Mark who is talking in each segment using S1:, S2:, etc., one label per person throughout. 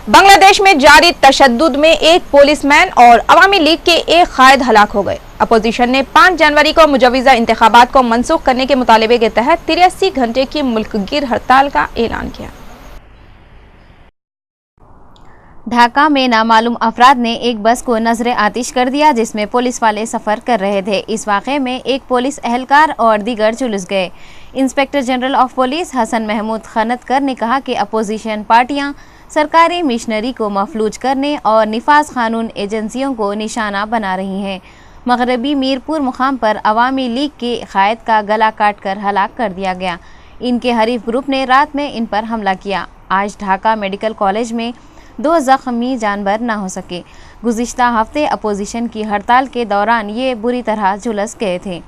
S1: बांग्लादेश में जारी तशद्दुद में एक पुलिसमैन और अवामी लीग के एक कायद हलाक हो गए। अपोजिशन ने 5 जनवरी को मुजव्विज़ा इंतखाबात को मनसूख करने के मुतालबे के तहत 83 घंटे की मुल्कगिर हड़ताल का ऐलान किया।
S2: ढाका में नामालूम अफराद ने एक बस को नजर आतिश कर दिया जिसमें पुलिस वाले सफर कर रहे थे। इस वाक़े में एक पुलिस एहलकार और दीगर झुलस गए। Inspector general of police Hasan Mahmud Khandaker ने कहा कि अपोजिशन पार्टियां सरकारी मिशनरी को मफलूज करने और निफाज कानून एजेंसियों को निशाना बना रही हैं। मगरबी मीरपुर मुकाम पर अवामी लीग के कायद का गला काट कर हलाक कर दिया गया। इनके हरीफ ग्रुप ने रात में इन पर हमला किया। आज ढाका मेडिकल कॉलेज में 2 जख्मी जानवर न हो सके। गुज़िश्ता हफ्ते अपोजिशन की हड़ताल के दौरान ये बुरी तरह झुलस गए थे।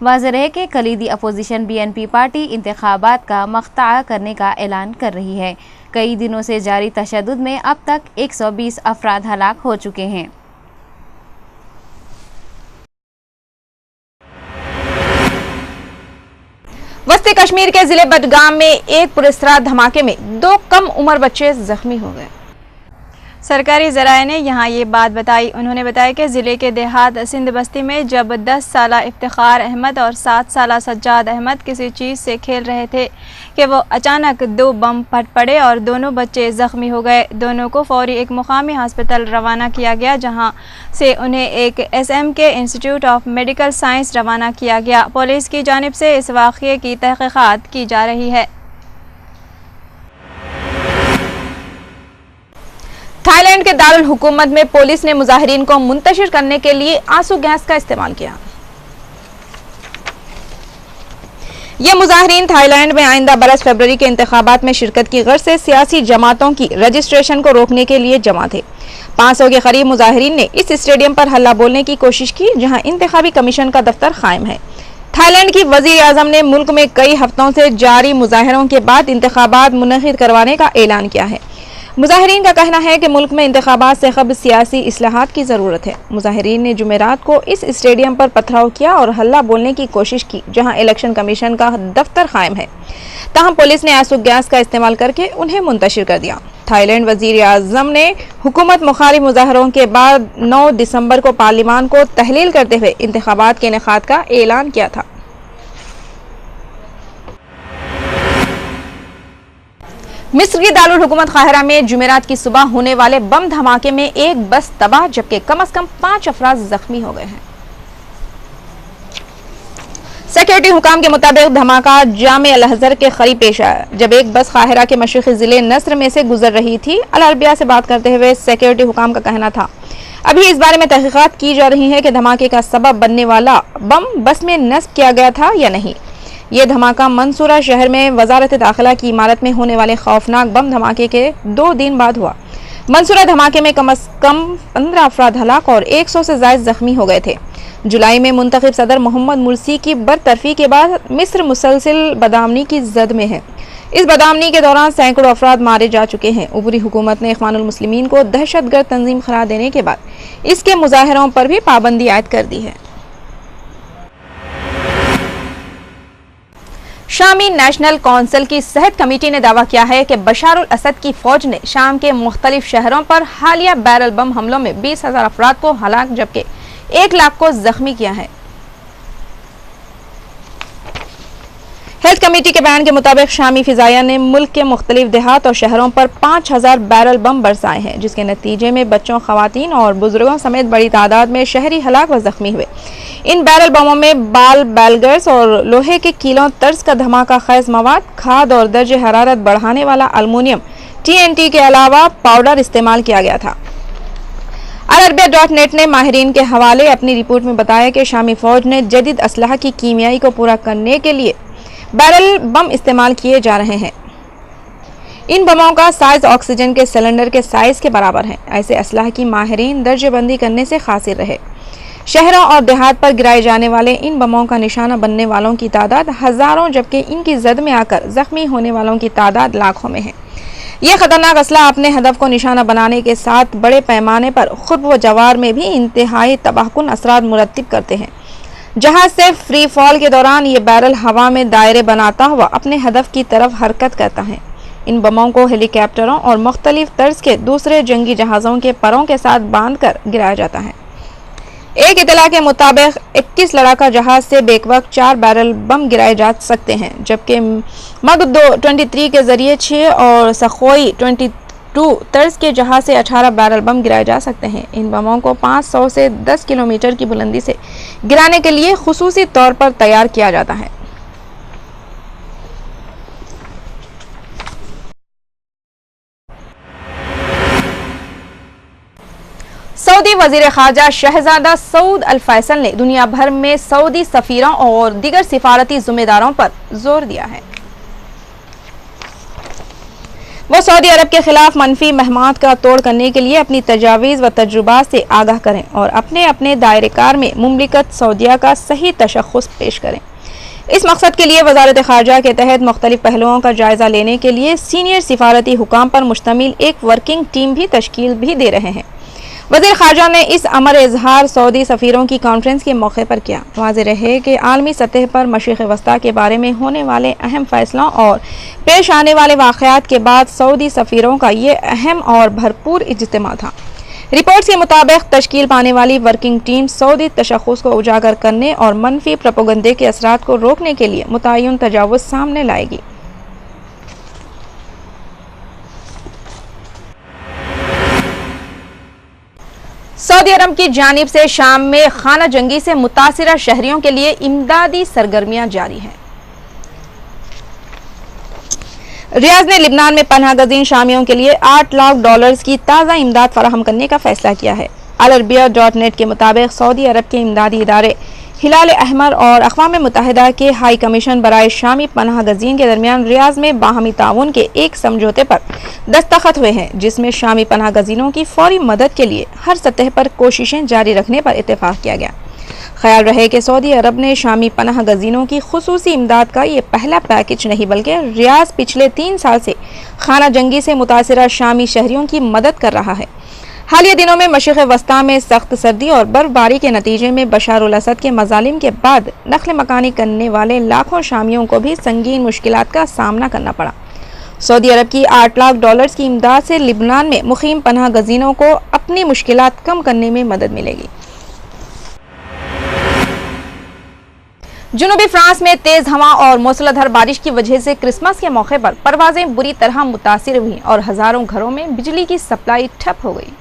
S2: वाज़ेह है कि कलीदी अपोजिशन BNP पार्टी इंतखाबात का मख्ता करने का ऐलान कर रही है। कई दिनों से जारी तशद्दुद में अब तक 120 अफराद हलाक हो चुके हैं।
S1: वस्ती कश्मीर के जिले बडगाम में एक पुरस्कार धमाके में 2 कम उम्र बच्चे जख्मी हो गए।
S3: सरकारी ज़राए ने यहाँ ये बात बताई। उन्होंने बताया कि ज़िले के देहात सिंध बस्ती में जब 10 साला इफ्तिखार अहमद और 7 साला सज्जाद अहमद किसी चीज़ से खेल रहे थे कि वो अचानक 2 बम फट पड़े और दोनों बच्चे ज़ख्मी हो गए। दोनों को फौरी एक मुकामी हस्पताल रवाना किया गया, जहाँ से उन्हें एक SMK institute of medical science रवाना किया गया। पुलिस की जानिब से इस वाक़ये की तहक़ीक़ात की जा रही है।
S1: थाईलैंड के दारुल हुकूमत में पुलिस ने मुजाहिरीन को मुंतशिर करने के लिए आंसू गैस का इस्तेमाल किया। ये मुजाहिरीन थाईलैंड में आइंदा बरस फरवरी के इंतखाबात में शिरकत की गर्ज से सियासी जमातों की रजिस्ट्रेशन को रोकने के लिए जमा थे। 500 के करीब मुजाहिरीन ने इस स्टेडियम पर हल्ला बोलने की कोशिश की, जहां इंतखाबी कमीशन का दफ्तर कायम है। थाईलैंड की वजीर आजम ने मुल्क में कई हफ्तों से जारी मुजाहरों के बाद इंतखाबात मुनक़िद करवाने का ऐलान किया है। मुजाहिरीन का कहना है कि मुल्क में इंतखाबात से कबल सियासी इस्लाहात की ज़रूरत है। मुजाहिरीन ने जुमेरात को इस स्टेडियम पर पथराव किया और हल्ला बोलने की कोशिश की, जहां इलेक्शन कमीशन का दफ्तर कायम है। तहम पुलिस ने आंसू गैस का इस्तेमाल करके उन्हें मुंतशिर कर दिया। थाईलैंड वजीर आजम ने हुकूमत मुखालिफ मुजाहरों के बाद 9 दिसंबर को पार्लिमान को तहलील करते हुए इंतखाबात के इनेकाद का ऐलान किया था। मिस्र की दारुल हुकूमत काहिरा में जुमेरात की सुबह होने वाले बम धमाके में एक बस तबाह जबकि कम से कम 5 अफराद जख्मी हो गए हैं। सिक्योरिटी हुकाम के मुताबिक धमाका जामे अल अज़हर के करीब पेश आया, जब एक बस काहिरा के मशरिकी जिले नस्र में से गुजर रही थी। अल अरबिया से बात करते हुए सिक्योरिटी हुकाम का कहना था, अभी इस बारे में तहकीकात की जा रही है कि धमाके का सबब बनने वाला बम बस में नस्ब किया गया था या नहीं। ये धमाका मंसूरा शहर में वजारत दाखिला की इमारत में होने वाले खौफनाक बम धमाके के 2 दिन बाद हुआ। मंसूरा धमाके में कम से कम 15 अफराद हलाक और 100 से ज़ायद जख्मी हो गए थे। जुलाई में मुंतखब सदर मोहम्मद मुर्सी की बरतरफी के बाद मिस्र मुसलसिल बदआमनी की जद में है। इस बदआमनी के दौरान सैकड़ों अफराद मारे जा चुके हैं। ऊपरी हुकूमत ने इख्वानुल मुस्लिमीन को दहशतगर्द तंजीम करार देने के बाद इसके मुजाहरों पर भी पाबंदी आयद कर दी है। शामी नेशनल काउंसिल की सेहत कमेटी ने दावा किया है कि बशारुल असद की फौज ने शाम के मुख्तलिफ शहरों पर हालिया बैरल बम हमलों में 20,000 अफराद को हलाक जबकि 1 लाख को जख्मी किया है। हेल्थ कमेटी के बयान के मुताबिक शामी फिजाइया ने मुल्क के मुख्तलिफ देहात और शहरों पर 5,000 बैरल बम बरसाए हैं, जिसके नतीजे में बच्चों, खवातीन और बुजुर्गों समेत बड़ी तादाद में शहरी हलाक व जख्मी हुए। इन बैरल बमों में बाल बैलगर्स और लोहे के कीलों तर्ज का धमाका खेज मवाद, खाद और दर्ज हरारत बढ़ाने वाला अल्मोनियम TNT के अलावा पाउडर इस्तेमाल किया गया था। Al-Arabiya.net ने माहिरीन के हवाले अपनी रिपोर्ट में बताया कि शामी फौज ने जदीद असलहा की कीमियाई को पूरा करने के लिए बैरल बम इस्तेमाल किए जा रहे हैं। इन बमों का साइज ऑक्सीजन के सिलेंडर के साइज के बराबर है। ऐसे असलहा की माहिरीन दर्जेबंदी करने से कासिर रहे। शहरों और देहात पर गिराए जाने वाले इन बमों का निशाना बनने वालों की तादाद हजारों जबकि इनकी जद में आकर जख्मी होने वालों की तादाद लाखों में है। यह खतरनाक असला अपने हदफ को निशाना बनाने के साथ बड़े पैमाने पर खुर्ब व जवार में भी इंतहाई तबाहकुन असरात मुरत्तिब करते हैं। जहाज से फ्री फॉल के दौरान ये बैरल हवा में दायरे बनाता हुआ अपने हदफ की तरफ हरकत करता है। इन बमों को हेलीकॉप्टरों और मुख्तलिफ तर्ज के दूसरे जंगी जहाज़ों के परों के साथ बांधकर गिराया जाता है। एक इतला के मुताबिक 21 लड़ाका जहाज से बेवक्त 4 बैरल बम गिराए जा सकते हैं, जबकि मग 23 के जरिए 6 और सखोई 22 तर्ज के जहाज से 18 बैरल बम गिराए जा सकते हैं। इन बमों को 500 से 10 किलोमीटर की बुलंदी से गिराने के लिए खुसूसी तौर पर तैयार किया जाता है। सऊदी वजीर खारजा शहजादा सऊद अल फैसल ने दुनिया भर में सऊदी सफीरों और दीगर सिफारती जिम्मेदारों पर जोर दिया है वो सऊदी अरब के खिलाफ मनफी महमात का तोड़ करने के लिए अपनी तजावीज़ व तजुर्बात से आगाह करें और अपने अपने दायरेकार में मुमलिकत सऊदिया का सही तशख़्ख़ुस पेश करें। इस मकसद के लिए वजारत खारजा के तहत मुख्तलिफ पहलुओं का जायजा लेने के लिए सीनियर सिफारती हुकाम पर मुश्तमिल एक वर्किंग टीम भी तश्कील भी दे रहे हैं। वज़ीर खारजा ने इस अमर इजहार सऊदी सफ़ीरों की कॉन्फ्रेंस के मौके पर किया। वाज़ेह रहे कि आलमी सतह पर मशरिक़ वस्ता के बारे में होने वाले अहम फैसलों और पेश आने वाले वाक़यात के बाद सऊदी सफ़ीरों का ये अहम और भरपूर इज्तिमा था। रिपोर्ट्स के मुताबिक तश्कील पाने वाली वर्किंग टीम सऊदी तशख़्ख़ुस को उजागर करने और मनफी प्रोपेगेंडे के असरात को रोकने के लिए मुतय्यन तजावुज़ सामने लाएगी। सऊदी अरब की जानिब से शाम में खाना जंगी से मुतासिरा शहरियों के लिए इमदादी सरगर्मियां जारी हैं। रियाज ने लिबनान में पनाह गज़ीन शामियों के लिए $8 लाख की ताज़ा इमदाद फराहम करने का फैसला किया है। अलअरबिया.नेट के मुताबिक सऊदी अरब के इमदादी इदारे हिलाल अहमर और अक़वाम मुत्तहिदा के हाई कमीशन बराए शामी पनाह गज़ीन के दरमियान रियाज में बाहमी ताउन के एक समझौते पर दस्तखत हुए हैं, जिसमें शामी पनाह गज़ीनों की फौरी मदद के लिए हर सतह पर कोशिशें जारी रखने पर इत्तेफाक किया गया। ख्याल रहे कि सऊदी अरब ने शामी पनाह गज़ीनों की खुसूसी इमदाद का ये पहला पैकेज नहीं बल्कि रियाज पिछले 3 साल से खाना जंगी से मुतासिरा शामी शहरियों की मदद कर रहा है। हालिया दिनों में मशरिक़ वस्ता में सख्त सर्दी और बर्फबारी के नतीजे में बशार उल असद के मजालिम के बाद नक्ल मकानी करने वाले लाखों शामियों को भी संगीन मुश्किलात का सामना करना पड़ा। सऊदी अरब की $8 लाख की इमदाद से लिबनान में मुकीम पनाह गज़ीनों को अपनी मुश्किलात कम करने में मदद मिलेगी। जनूबी फ्रांस में तेज हवा और मूसलाधार बारिश की वजह से क्रिसमस के मौके पर परवाजें बुरी तरह मुतासिर हुई और हजारों घरों में बिजली की सप्लाई ठप हो गई।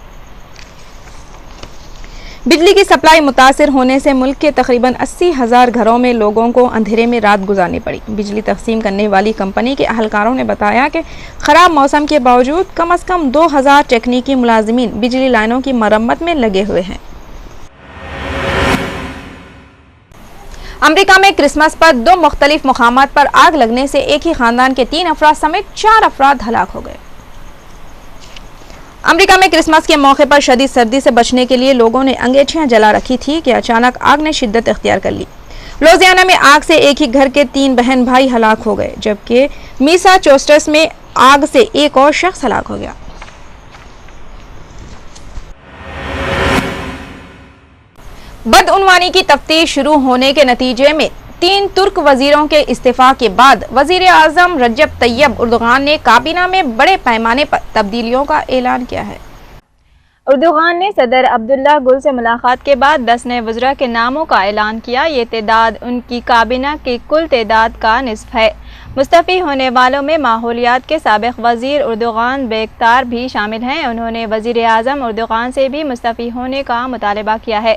S1: बिजली की सप्लाई मुतासिर होने से मुल्क के तकरीबन 80,000 घरों में लोगों को अंधेरे में रात गुजारनी पड़ी। बिजली तकसीम करने वाली कंपनी के अहलकारों ने बताया कि खराब मौसम के बावजूद कम से कम 2,000 टेक्निकी मुलाजिमीन बिजली लाइनों की मरम्मत में लगे हुए हैं। अमेरिका में क्रिसमस पर 2 मुख्तलिफ मुकामात पर आग लगने से एक ही खानदान के 3 अफराद समेत 4 अफराद हलाक हो गए। अमेरिका में क्रिसमस के मौके पर शदीद सर्दी से बचने के लिए लोगों ने अंगीठियां जला रखी थी कि अचानक आग ने शिद्दत इख्तियार कर ली। लुइसियाना में आग से एक ही घर के 3 बहन भाई हलाक हो गए, जबकि मैसाचुसेट्स में आग से एक और शख्स हलाक हो गया। बदउनवानी की तफ्तीश शुरू होने के नतीजे में 3 तुर्क वजीरों के इस्तीफा के बाद वजीर आजम रजब तैयब उर्दुगान ने काबीना में बड़े पैमाने पर तब्दीलियों का ऐलान किया है।
S3: उर्दुगान ने सदर अब्दुल्ला गुल से मुलाकात के बाद 10 नए वज़रा के नामों का ऐलान किया। ये तादाद उनकी काबीना की कुल तादाद का निस्फ है। मुस्तफ़ी होने वालों में माहौलियात के साबिक़ वज़ीर उर्दुगान बेख्तार भी शामिल हैं। उन्होंने वज़ीर आज़म उर्दुगान से भी मुस्तफ़ी होने का मुतालबा किया है।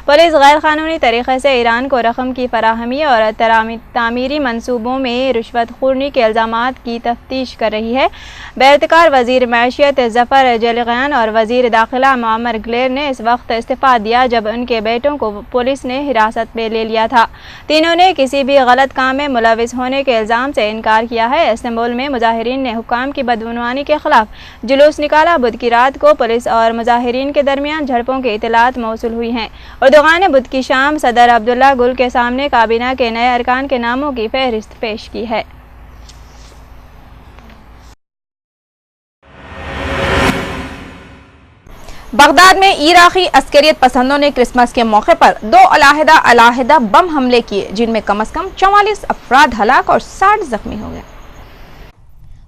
S3: पुलिस गैर कानूनी तरीक़े से ईरान को रकम की फराहमी और तामीरी मनसूबों में रिश्वतखोरी के इल्ज़ामात की तफ्तीश कर रही है। बेइख्तियार वज़ीर मैशियत ज़फ़र जलियान और वज़ीर दाखिला मुअम्मर ग्लेर ने इस वक्त इस्तीफ़ा दिया जब उनके बेटों को पुलिस ने हिरासत में ले लिया था। तीनों ने किसी भी गलत काम में मुलविस होने के इल्ज़ाम से इनकार किया है। इस्तांबुल में मुजाहिरीन ने हुक्काम की बदउनवानी के खिलाफ जुलूस निकाला। बुध की रात को पुलिस और मुजाहिरीन के दरमियान झड़पों की इतलात मौसूल हुई हैं। उर्दुगान ने बुध की शाम सदर अब्दुल्ला गुल के सामने काबीना के नए अरकान के नामों की फहरिस्त पेश की है।
S1: बगदाद में इराकी अस्करियत पसंदों ने क्रिसमस के मौके पर 2 अलग-अलग बम हमले किए, जिनमें कम से कम 44 अफराद हलाक और 60 जख्मी हो गए।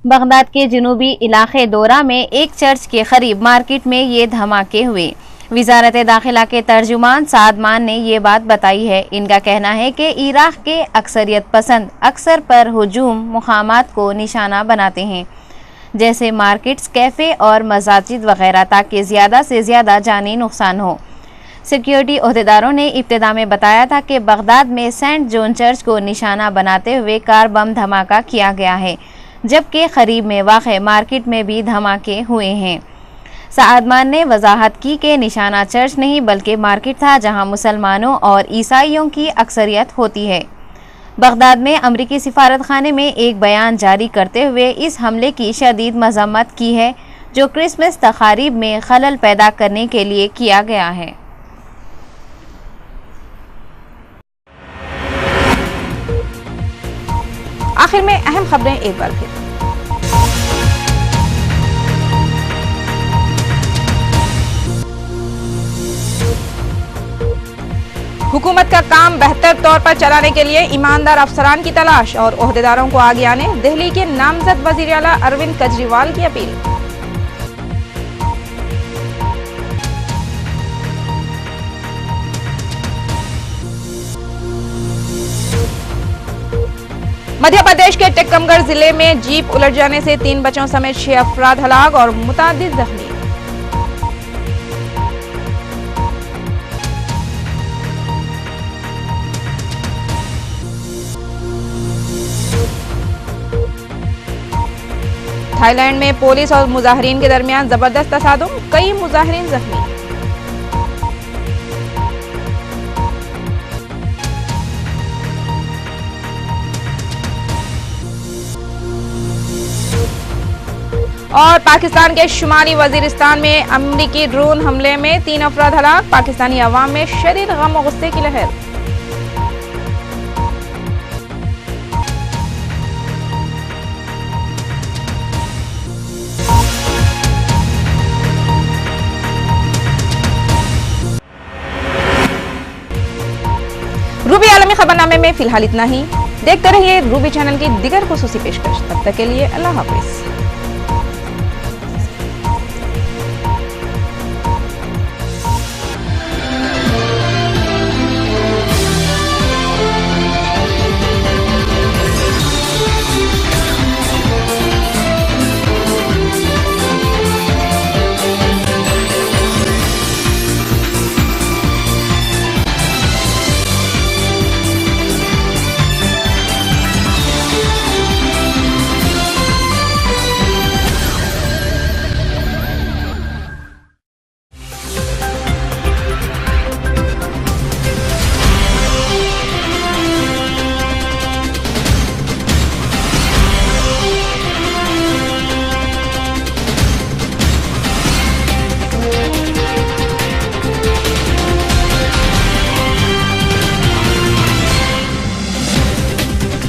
S2: बगदाद के जनूबी इलाके दोरा में एक चर्च के करीब मार्केट में ये धमाके हुए। वजारत दाखिला के तर्जुमान सादमान ने ये बात बताई है। इनका कहना है कि इराक के अक्सरियत पसंद अक्सर पर हुजूम मुकामात को निशाना बनाते हैं, जैसे मार्केट्स, कैफ़े और मसाजिद वगैरह, ताकि ज़्यादा से ज़्यादा जानी नुकसान हो। सिक्योरिटी अहदेदारों ने इब्तिदा में बताया था कि बगदाद में सेंट जॉन चर्च को निशाना बनाते हुए कार बम धमाका किया गया है, जबकि करीब में वाक़ मार्केट में भी धमाके हुए हैं। सादमान ने वजाहत की कि निशाना चर्च नहीं बल्कि मार्केट था, जहां मुसलमानों और ईसाइयों की अक्सरियत होती है। बगदाद में अमरीकी सिफारत खाने में एक बयान जारी करते हुए इस हमले की शदीद मजम्मत की है, जो क्रिसमस तकारीब में खलल पैदा करने के लिए किया गया है।
S1: आखिर में अहम खबरें एक बार फिर। हुकूमत का काम बेहतर तौर पर चलाने के लिए ईमानदार अफसरान की तलाश और ओहदेदारों को आगे आने, दिल्ली के नामजद वजीर आला अरविंद केजरीवाल की अपील। मध्य प्रदेश के टिकमगढ़ जिले में जीप उलट जाने से 3 बच्चों समेत 6 अफराद हलाक और मुतादिद जख्मी। थाईलैंड में पुलिस और मुजाहिरीन के दरमियान जबरदस्त तसादुम, कई मुजाहिरीन जख्मी। और पाकिस्तान के शुमाली वजीरिस्तान में अमरीकी ड्रोन हमले में 3 अफराद हलाक, पाकिस्तानी अवाम में शदीद गम और गुस्से की लहर। रूबी आलमी खबरनामे में फिलहाल इतना ही। देखते रहिए रूबी चैनल की दिगर खुसूसी पेशकश। तब तक के लिए अल्लाह हाफिज।